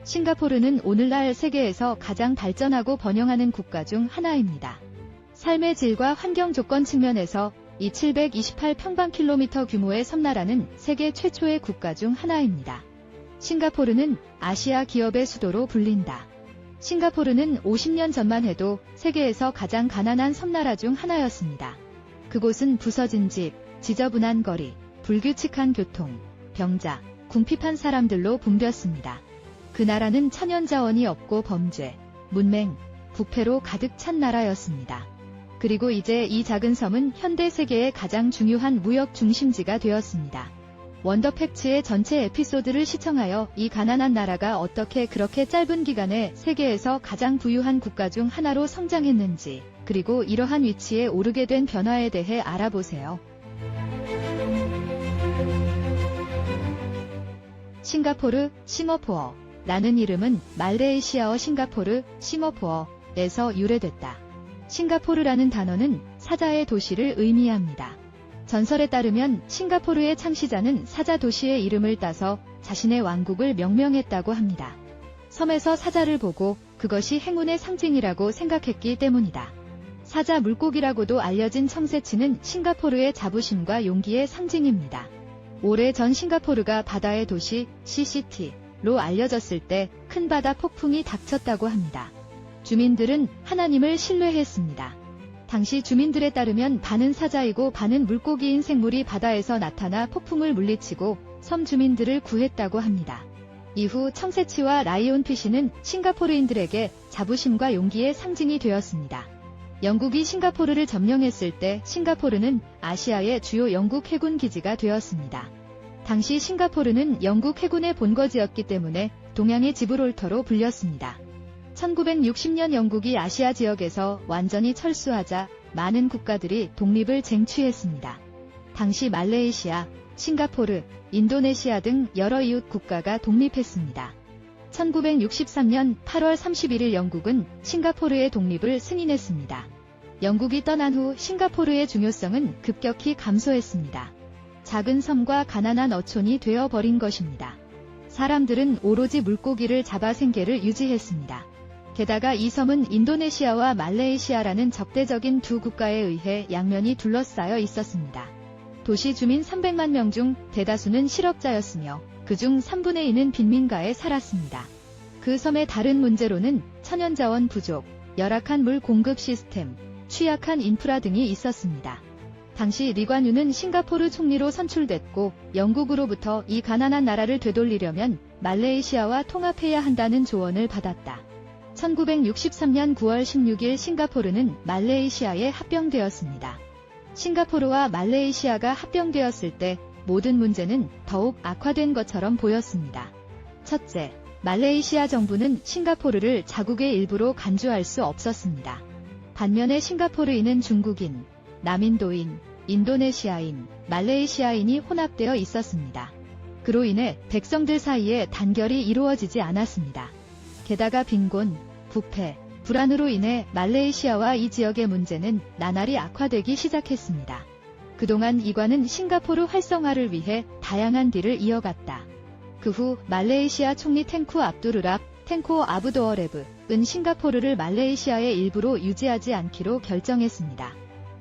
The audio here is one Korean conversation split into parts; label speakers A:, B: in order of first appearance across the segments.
A: 싱가포르는 오늘날 세계에서 가장 발전하고 번영하는 국가 중 하나입니다. 삶의 질과 환경 조건 측면에서 이 728평방킬로미터 규모의 섬나라는 세계 최초의 국가 중 하나입니다. 싱가포르는 아시아 기업의 수도로 불린다. 싱가포르는 50년 전만 해도 세계에서 가장 가난한 섬나라 중 하나였습니다. 그곳은 부서진 집, 지저분한 거리, 불규칙한 교통, 병자, 궁핍한 사람들로 붐볐습니다. 그 나라는 천연자원이 없고 범죄, 문맹, 부패로 가득 찬 나라였습니다. 그리고 이제 이 작은 섬은 현대 세계의 가장 중요한 무역 중심지가 되었습니다. 원더팩츠의 전체 에피소드를 시청하여 이 가난한 나라가 어떻게 그렇게 짧은 기간에 세계에서 가장 부유한 국가 중 하나로 성장했는지, 그리고 이러한 위치에 오르게 된 변화에 대해 알아보세요. 싱가포르, 싱어포어 라는 이름은 말레이시아어 싱가포르, 싱어포어에서 유래됐다. 싱가포르라는 단어는 사자의 도시를 의미합니다. 전설에 따르면 싱가포르의 창시자는 사자 도시의 이름을 따서 자신의 왕국을 명명했다고 합니다. 섬에서 사자를 보고 그것이 행운의 상징이라고 생각했기 때문이다. 사자 물고기라고도 알려진 청새치는 싱가포르의 자부심과 용기의 상징입니다. 오래전 싱가포르가 바다의 도시 CCT로 알려졌을 때 큰 바다 폭풍이 닥쳤다고 합니다. 주민들은 하나님을 신뢰했습니다. 당시 주민들에 따르면 반은 사자이고 반은 물고기인 생물이 바다에서 나타나 폭풍을 물리치고 섬 주민들을 구했다고 합니다. 이후 청새치와 라이온피쉬는 싱가포르인들에게 자부심과 용기의 상징이 되었습니다. 영국이 싱가포르를 점령했을 때 싱가포르는 아시아의 주요 영국 해군 기지가 되었습니다. 당시 싱가포르는 영국 해군의 본거지였기 때문에 동양의 지브롤터로 불렸습니다. 1960년 영국이 아시아 지역에서 완전히 철수하자 많은 국가들이 독립을 쟁취했습니다. 당시 말레이시아, 싱가포르, 인도네시아 등 여러 이웃 국가가 독립했습니다. 1963년 8월 31일 영국은 싱가포르의 독립을 승인했습니다. 영국이 떠난 후 싱가포르의 중요성은 급격히 감소했습니다. 작은 섬과 가난한 어촌이 되어버린 것입니다. 사람들은 오로지 물고기를 잡아 생계를 유지했습니다. 게다가 이 섬은 인도네시아와 말레이시아라는 적대적인 두 국가에 의해 양면이 둘러싸여 있었습니다. 도시 주민 300만 명 중 대다수는 실업자였으며 그중 3분의 2는 빈민가에 살았습니다. 그 섬의 다른 문제로는 천연자원 부족, 열악한 물 공급 시스템, 취약한 인프라 등이 있었습니다. 당시 리관유는 싱가포르 총리로 선출됐고 영국으로부터 이 가난한 나라를 되돌리려면 말레이시아와 통합해야 한다는 조언을 받았다. 1963년 9월 16일 싱가포르는 말레이시아에 합병되었습니다. 싱가포르와 말레이시아가 합병되었을 때 모든 문제는 더욱 악화된 것처럼 보였습니다. 첫째, 말레이시아 정부는 싱가포르를 자국의 일부로 간주할 수 없었습니다. 반면에 싱가포르인은 중국인, 남인도인, 인도네시아인, 말레이시아인이 혼합되어 있었습니다. 그로 인해 백성들 사이에 단결이 이루어지지 않았습니다. 게다가 빈곤, 부패, 불안으로 인해 말레이시아와 이 지역의 문제는 나날이 악화되기 시작했습니다. 그동안 이관은 싱가포르 활성화를 위해 다양한 딜을 이어갔다. 그 후 말레이시아 총리 탱쿠 압두르랍, 탱코 아부도어레브은 싱가포르를 말레이시아의 일부로 유지하지 않기로 결정했습니다.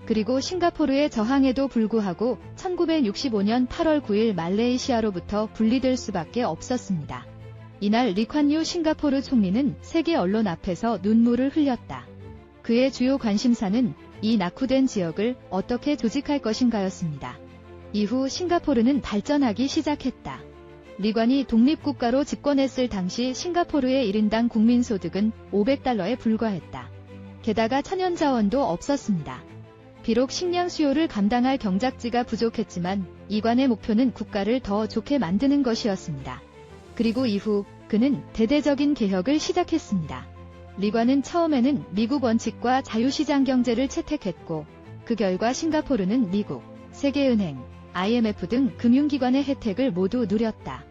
A: 그리고 싱가포르의 저항에도 불구하고 1965년 8월 9일 말레이시아로부터 분리될 수밖에 없었습니다. 이날 리콴유 싱가포르 총리는 세계 언론 앞에서 눈물을 흘렸다. 그의 주요 관심사는 이 낙후된 지역을 어떻게 조직할 것인가였습니다. 이후 싱가포르는 발전하기 시작했다. 리관이 독립국가로 집권했을 당시 싱가포르의 1인당 국민소득은 $500에 불과했다. 게다가 천연자원도 없었습니다. 비록 식량 수요를 감당할 경작지가 부족했지만 이관의 목표는 국가를 더 좋게 만드는 것이었습니다. 그리고 이후 그는 대대적인 개혁을 시작했습니다. 리관은 처음에는 미국 원칙과 자유시장 경제를 채택했고 그 결과 싱가포르는 미국, 세계은행, IMF 등 금융기관의 혜택을 모두 누렸다.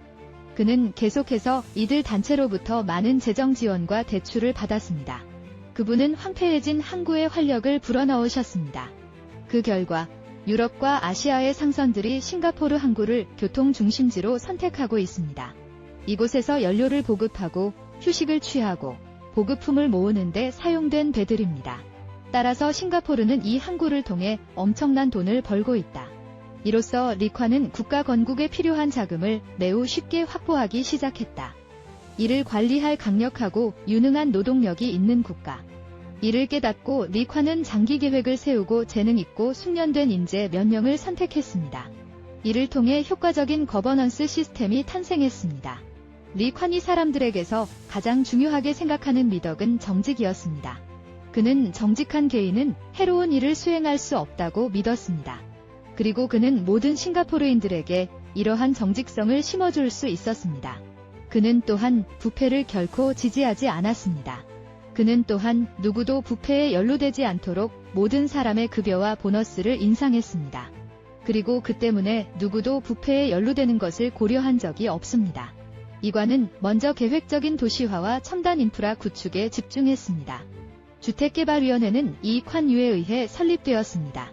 A: 그는 계속해서 이들 단체로부터 많은 재정 지원과 대출을 받았습니다. 그분은 황폐해진 항구의 활력을 불어넣으셨습니다. 그 결과 유럽과 아시아의 상선들이 싱가포르 항구를 교통 중심지로 선택하고 있습니다. 이곳에서 연료를 보급하고 휴식을 취하고 보급품을 모으는데 사용된 배들입니다. 따라서 싱가포르는 이 항구를 통해 엄청난 돈을 벌고 있다. 이로써 리콰는 국가 건국에 필요한 자금을 매우 쉽게 확보하기 시작했다. 이를 관리할 강력하고 유능한 노동력이 있는 국가. 이를 깨닫고 리콰는 장기 계획을 세우고 재능 있고 숙련된 인재 몇 명을 선택했습니다. 이를 통해 효과적인 거버넌스 시스템이 탄생했습니다. 리콴이 사람들에게서 가장 중요하게 생각하는 미덕은 정직이었습니다. 그는 정직한 개인은 해로운 일을 수행할 수 없다고 믿었습니다. 그리고 그는 모든 싱가포르인들에게 이러한 정직성을 심어줄 수 있었습니다. 그는 또한 부패를 결코 지지하지 않았습니다. 그는 또한 누구도 부패에 연루되지 않도록 모든 사람의 급여와 보너스를 인상했습니다. 그리고 그 때문에 누구도 부패에 연루되는 것을 고려한 적이 없습니다. 이관은 먼저 계획적인 도시화와 첨단 인프라 구축에 집중했습니다. 주택개발위원회는 이콴 유에 의해 설립되었습니다.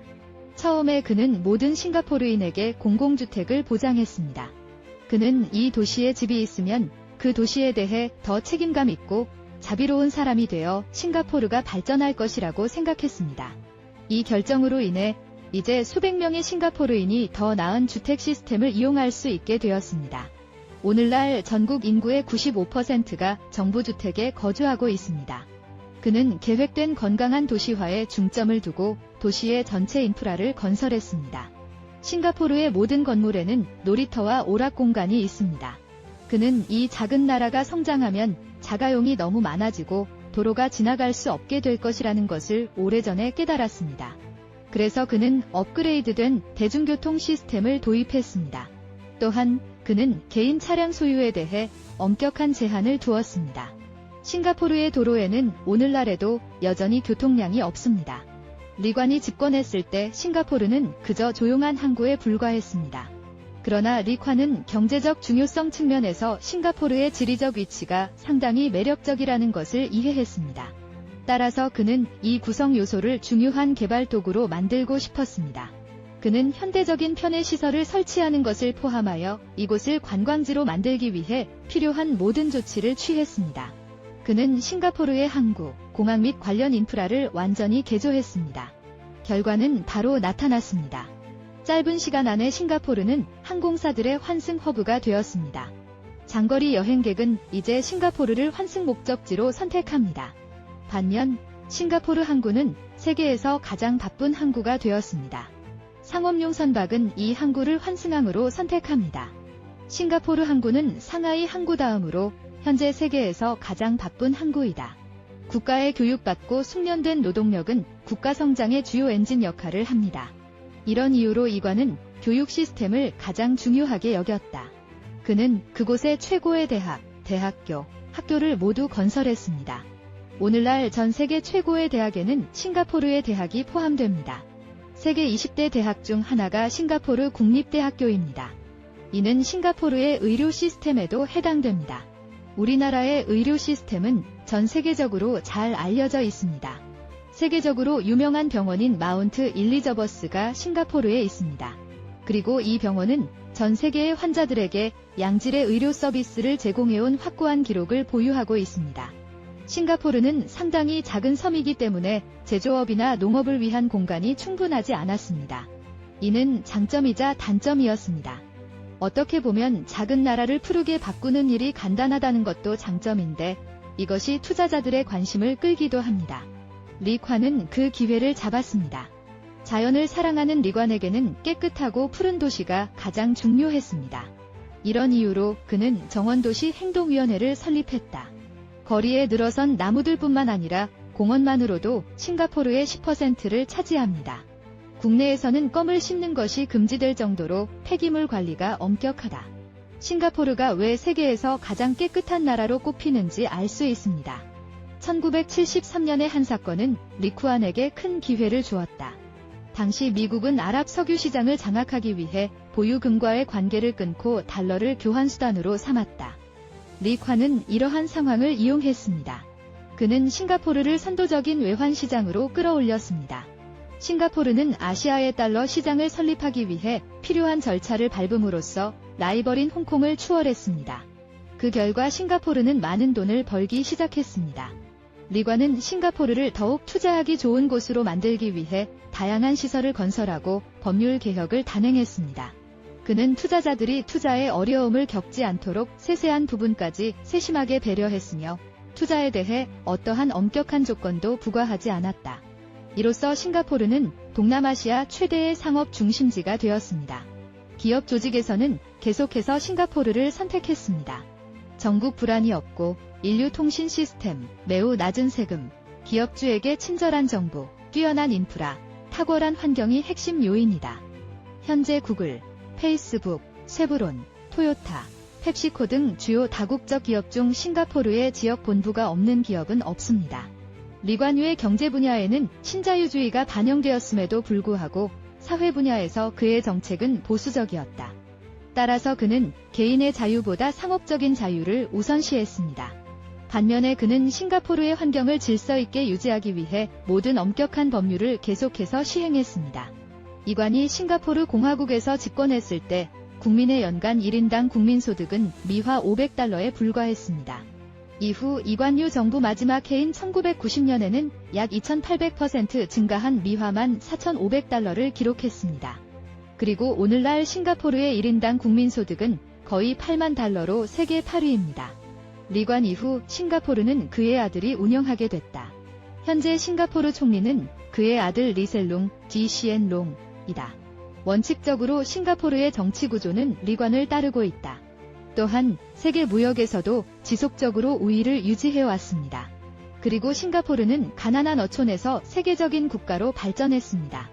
A: 처음에 그는 모든 싱가포르인에게 공공주택을 보장했습니다. 그는 이 도시에 집이 있으면 그 도시에 대해 더 책임감 있고 자비로운 사람이 되어 싱가포르가 발전할 것이라고 생각했습니다. 이 결정으로 인해 이제 수백 명의 싱가포르인이 더 나은 주택 시스템을 이용할 수 있게 되었습니다. 오늘날 전국 인구의 95%가 정부 주택에 거주하고 있습니다. 그는 계획된 건강한 도시화에 중점을 두고 도시의 전체 인프라를 건설했습니다. 싱가포르의 모든 건물에는 놀이터와 오락 공간이 있습니다. 그는 이 작은 나라가 성장하면 자가용이 너무 많아지고 도로가 지나갈 수 없게 될 것이라는 것을 오래전에 깨달았습니다. 그래서 그는 업그레이드된 대중교통 시스템을 도입했습니다. 또한 그는 개인 차량 소유에 대해 엄격한 제한을 두었습니다. 싱가포르의 도로에는 오늘날에도 여전히 교통량이 없습니다. 리관이 집권했을 때 싱가포르는 그저 조용한 항구에 불과했습니다. 그러나 리콴은 경제적 중요성 측면에서 싱가포르의 지리적 위치가 상당히 매력적이라는 것을 이해했습니다. 따라서 그는 이 구성 요소를 중요한 개발 도구로 만들고 싶었습니다. 그는 현대적인 편의 시설을 설치하는 것을 포함하여 이곳을 관광지로 만들기 위해 필요한 모든 조치를 취했습니다. 그는 싱가포르의 항구, 공항 및 관련 인프라를 완전히 개조했습니다. 결과는 바로 나타났습니다. 짧은 시간 안에 싱가포르는 항공사들의 환승 허브가 되었습니다. 장거리 여행객은 이제 싱가포르를 환승 목적지로 선택합니다. 반면 싱가포르 항구는 세계에서 가장 바쁜 항구가 되었습니다. 상업용 선박은 이 항구를 환승항으로 선택합니다. 싱가포르 항구는 상하이 항구 다음으로 현재 세계에서 가장 바쁜 항구이다. 국가의 교육받고 숙련된 노동력은 국가 성장의 주요 엔진 역할을 합니다. 이런 이유로 이관은 교육 시스템을 가장 중요하게 여겼다. 그는 그곳의 최고의 대학, 대학교, 학교를 모두 건설했습니다. 오늘날 전 세계 최고의 대학에는 싱가포르의 대학이 포함됩니다. 세계 20대 대학 중 하나가 싱가포르 국립대학교입니다. 이는 싱가포르의 의료 시스템에도 해당됩니다. 우리나라의 의료 시스템은 전 세계적으로 잘 알려져 있습니다. 세계적으로 유명한 병원인 마운트 일리저버스가 싱가포르에 있습니다. 그리고 이 병원은 전 세계의 환자들에게 양질의 의료 서비스를 제공해온 확고한 기록을 보유하고 있습니다. 싱가포르는 상당히 작은 섬이기 때문에 제조업이나 농업을 위한 공간이 충분하지 않았습니다. 이는 장점이자 단점이었습니다. 어떻게 보면 작은 나라를 푸르게 바꾸는 일이 간단하다는 것도 장점인데 이것이 투자자들의 관심을 끌기도 합니다. 리콴은 그 기회를 잡았습니다. 자연을 사랑하는 리관에게는 깨끗하고 푸른 도시가 가장 중요했습니다. 이런 이유로 그는 정원도시 행동위원회를 설립했다. 거리에 늘어선 나무들뿐만 아니라 공원만으로도 싱가포르의 10%를 차지합니다. 국내에서는 껌을 씹는 것이 금지될 정도로 폐기물 관리가 엄격하다. 싱가포르가 왜 세계에서 가장 깨끗한 나라로 꼽히는지 알 수 있습니다. 1973년의 한 사건은 리콴에게 큰 기회를 주었다. 당시 미국은 아랍 석유 시장을 장악하기 위해 보유금과의 관계를 끊고 달러를 교환수단으로 삼았다. 리콴은 이러한 상황을 이용했습니다. 그는 싱가포르를 선도적인 외환시장으로 끌어올렸습니다. 싱가포르는 아시아의 달러 시장을 설립하기 위해 필요한 절차를 밟음으로써 라이벌인 홍콩을 추월했습니다. 그 결과 싱가포르는 많은 돈을 벌기 시작했습니다. 리관은 싱가포르를 더욱 투자하기 좋은 곳으로 만들기 위해 다양한 시설을 건설하고 법률 개혁을 단행했습니다. 그는 투자자들이 투자에 어려움을 겪지 않도록 세세한 부분까지 세심하게 배려했으며 투자에 대해 어떠한 엄격한 조건도 부과하지 않았다. 이로써 싱가포르는 동남아시아 최대의 상업 중심지가 되었습니다. 기업 조직에서는 계속해서 싱가포르를 선택했습니다. 전국 불안이 없고 인류 통신 시스템, 매우 낮은 세금, 기업주에게 친절한 정부, 뛰어난 인프라, 탁월한 환경이 핵심 요인이다. 현재 구글, 페이스북, 쉐브론, 토요타, 펩시코 등 주요 다국적 기업 중 싱가포르에 지역 본부가 없는 기업은 없습니다. 리관유의 경제 분야에는 신자유주의가 반영되었음에도 불구하고 사회 분야에서 그의 정책은 보수적이었다. 따라서 그는 개인의 자유보다 상업적인 자유를 우선시했습니다. 반면에 그는 싱가포르의 환경을 질서 있게 유지하기 위해 모든 엄격한 법률을 계속해서 시행했습니다. 이관이 싱가포르 공화국에서 집권했을 때 국민의 연간 1인당 국민소득은 미화 $500에 불과했습니다. 이후 이관유 정부 마지막 해인 1990년에는 약 2800% 증가한 미화만 $4,500를 기록했습니다. 그리고 오늘날 싱가포르의 1인당 국민소득은 거의 $80,000로 세계 8위입니다. 리관 이후 싱가포르는 그의 아들이 운영하게 됐다. 현재 싱가포르 총리는 그의 아들 리셀룽 GCN 롱이다. 원칙적으로 싱가포르의 정치 구조는 리관을 따르고 있다. 또한 세계 무역에서도 지속적으로 우위를 유지해왔습니다. 그리고 싱가포르는 가난한 어촌에서 세계적인 국가로 발전했습니다.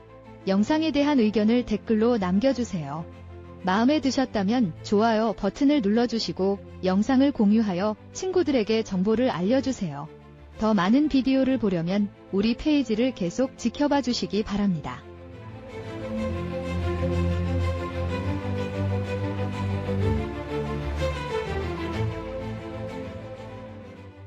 A: 영상에 대한 의견을 댓글로 남겨주세요. 마음에 드셨다면 좋아요 버튼을 눌러주시고 영상을 공유하여 친구들에게 정보를 알려주세요. 더 많은 비디오를 보려면 우리 페이지를 계속 지켜봐 주시기 바랍니다.